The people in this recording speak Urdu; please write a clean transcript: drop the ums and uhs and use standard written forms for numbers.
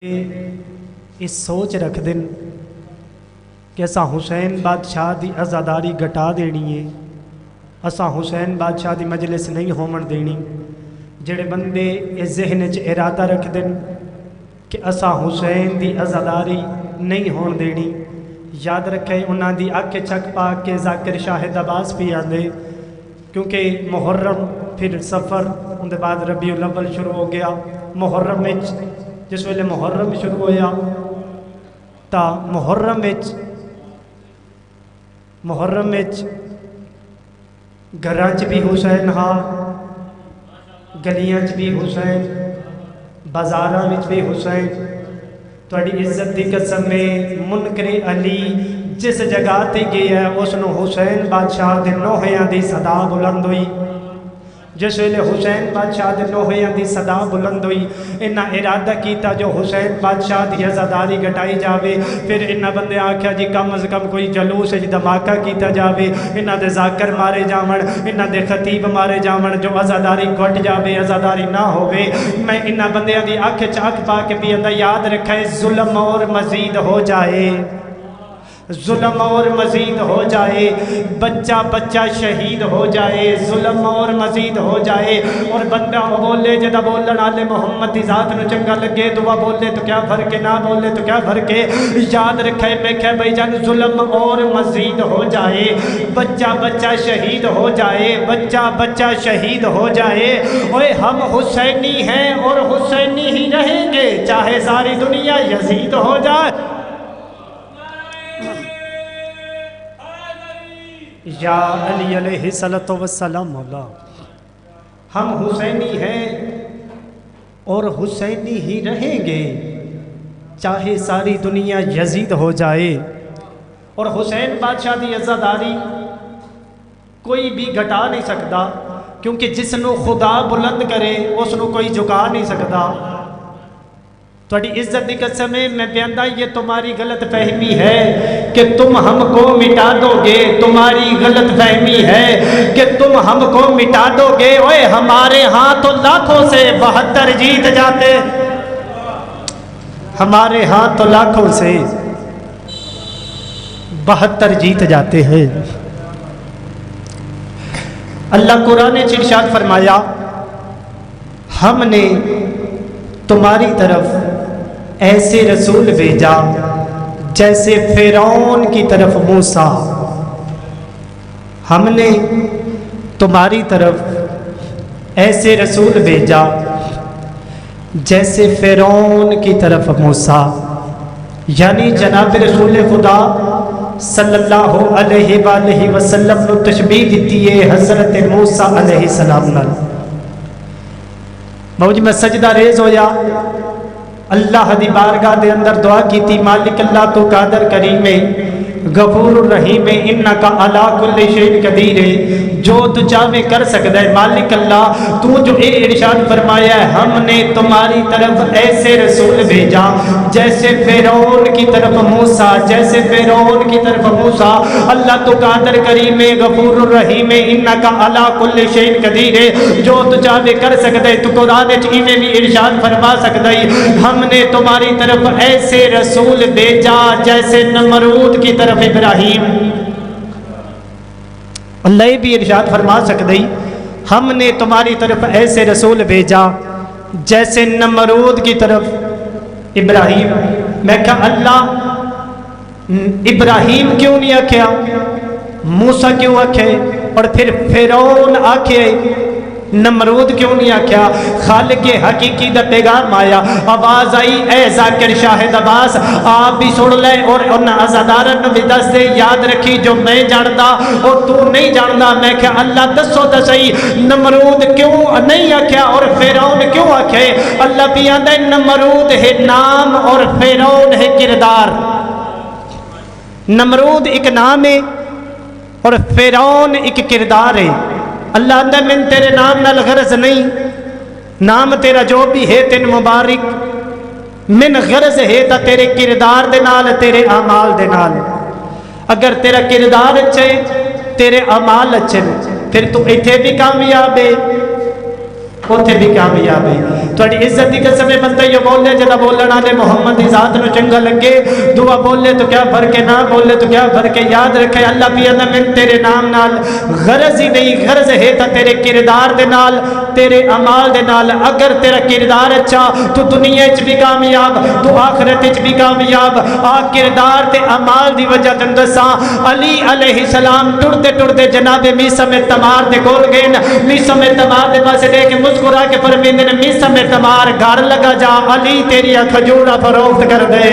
اس سوچ رکھ دن کہ اساں حسین بادشاہ دی عزاداری گٹا دینی ہے، اساں حسین بادشاہ دی مجلس نہیں ہومن دینی۔ جڑے بندے اس ذہن چ ارادہ رکھ دن کہ اساں حسین دی عزاداری نہیں ہون دینی، یاد رکھے انہاں دی اکھ چک پا کے ذاکر شاہد عباس بھی آندے، کیونکہ محرم پھر سفر ان دے بعد ربیع الاول شروع ہو گیا۔ محرم وچ جس ویلے محرم شروع ہویا تا محرم وچ گھراں چ بھی حسین ہا، گلیاں چ بھی حسین، بازاراں وچ بھی حسین۔ تہاڈی عزت دی قسم ہے منکر علی جس جگہ تے گیا ہے اس نو حسین بادشاہ دے نوحیاں دی صدا بلند ہوئی۔ جس ویلے حسین بادشاہ دے نوحیاں دی صدا بلند ہوئی، انہاں ارادہ کیتا جو حسین بادشاہ دی عزاداری گٹائی جاوے۔ پھر انہاں بندے آکھیا جی کم از کم کوئی جلوس دھماکہ کیتا جاوے، انہاں دے ذاکر مارے جاون، انہاں دے خطیب مارے جاون، جو عزاداری گٹ جاوے، عزاداری نہ ہووے۔ میں انہاں بندیاں دی اکھ چ اکھ پا کے بھی اندر یاد رکھے ظلم اور مزید ہو جائے، ظلم اور مزید ہو جائے، بچہ بچہ شہید ہو جائے، ظلم اور مزید ہو جائے، اور بندہ بولے جدا بولن والے محمد دی ذات نو چنگا لگے، دعا بولے تو کیا فرق ہے، نہ بولے تو کیا فرق ہے۔ یاد رکھے میں کہ بھائی جان ظلم اور مزید ہو جائے، بچہ بچہ شہید ہو جائے، بچہ بچہ شہید ہو جائے، اوے ہم حسینی ہیں اور حسینی ہی رہیں گے چاہے ساری دنیا یزید ہو جائے۔ یا علی علیہ السلام مولا، ہم حسینی ہیں اور حسینی ہی رہیں گے چاہے ساری دنیا یزید ہو جائے۔ اور حسین بادشاہ دی عزاداری کوئی بھی گھٹا نہیں سکتا، کیونکہ جس نو خدا بلند کرے اس نو کوئی جھکا نہیں سکتا۔ تھوڑی عزت دی قسم ہے میں بیاندہ یہ تمہاری غلط فہمی ہے کہ تم ہم کو مٹا دو گے، تمہاری غلط فہمی ہے کہ تم ہم کو مٹا دو گے۔ اوے ہمارے ہاں تو لاکھوں سے 72 جیت جاتے، ہمارے ہاں تو لاکھوں سے 72 جیت جاتے ہیں۔ اللہ قرآن نے ارشاد فرمایا ہم نے تمہاری طرف ایسے رسول بھیجا جیسے فرعون کی طرف موسیٰ، ہم نے تمہاری طرف ایسے رسول بھیجا جیسے فرعون کی طرف موسیٰ، یعنی جناب رسول خدا صلی اللہ علیہ وآلہ وسلم نے تشبیہ دیتی ہے حضرت موسیٰ علیہ السلام نال۔ موجی میں سجدہ ریز ہویا، اللہ دی بارگاہ دے اندر دعا کی تھی مالک اللہ تو قادر کریم غفور الرحیم انکا علی کل شیء قدیر، جو تو چاہے کر سکتا ہے۔ مالک اللہ تو جو اے ارشاد فرمایا ہے ہم نے تمہاری طرف ایسے رسول بھیجا جیسے فرعون کی طرف موسیٰ، جیسے فرعون کی طرف موسیٰ۔ اللہ تو قادر کریم غفور الرحیم انکا علی کل شیء قدیر، جو تو چاہے کر سکتا ہے۔ تو قرآن میں بھی ارشاد فرما سکتا ہے ہم نے تمہاری طرف ایسے رسول بھیجا جیسے نمرود کی طرف ابراہیم۔ اللہ بھی ارشاد فرما سکتے ہم نے تمہاری طرف ایسے رسول بھیجا جیسے نمرود کی طرف ابراہیم۔ میں کہا اللہ ابراہیم کیوں نہیں آکھیا، موسیٰ کیوں آکھے، اور پھر فرعون آکھے، نمرود کیوں نہیں آکھیا؟ خالق حقیقی دا پیغام آیا، آواز آئی اے ذاکر شاہد عباس آپ بھی سن لے اور ان عزادارن بھی دس دے، یاد رکھی جو میں جاندا اور تو نہیں جاندا۔ میں کہ اللہ دسو دسائی نمرود کیوں نہیں آکھیا اور فرعون کیوں آکھے؟ اللہ بھی آندہ ہے نمرود ہے نام اور فرعون ہے کردار۔ نمرود ایک نام ہے اور فرعون ایک کردار ہے۔ اللہ اندر من تیرے نام نال غرض نہیں، نام تیرا جو بھی ہے تین مبارک، من غرض ہے تا تیرے کردار دے نال، تیرے اعمال دے نال۔ اگر تیرا کردار اچھے تیرے اعمال اچھے پھر تو ایتھے بھی کامیاب ہے، اوتھے بھی کامیاب ہے تھوڑی عزت دی قسم ہے بندہ یہ بولے جدا بولن والے محمد دی ذات نو چنگا لگے دعا بولے تو کیا فرق ہے نہ بولے تو کیا فرق ہے یاد رکھے اللہ بھی انا من تیرے نام نال غرض ہی نہیں غرض ہے تا تیرے کردار دے نال تیرے اعمال دے نال اگر تیرا کردار اچھا تو دنیا وچ بھی کامیاب تو آخرت وچ بھی کامیاب آ کردار تے اعمال دی وجہ تے دساں علی علیہ السلام ٹرتے ٹرتے جناب میسا میں تمار دے کول گئے میسا میں تمار دے پاسے دے کے مسکرا کے فرمیندے نے میسا میں تمار گھر لگا جا علی تیری کھجورا فروخت کر دے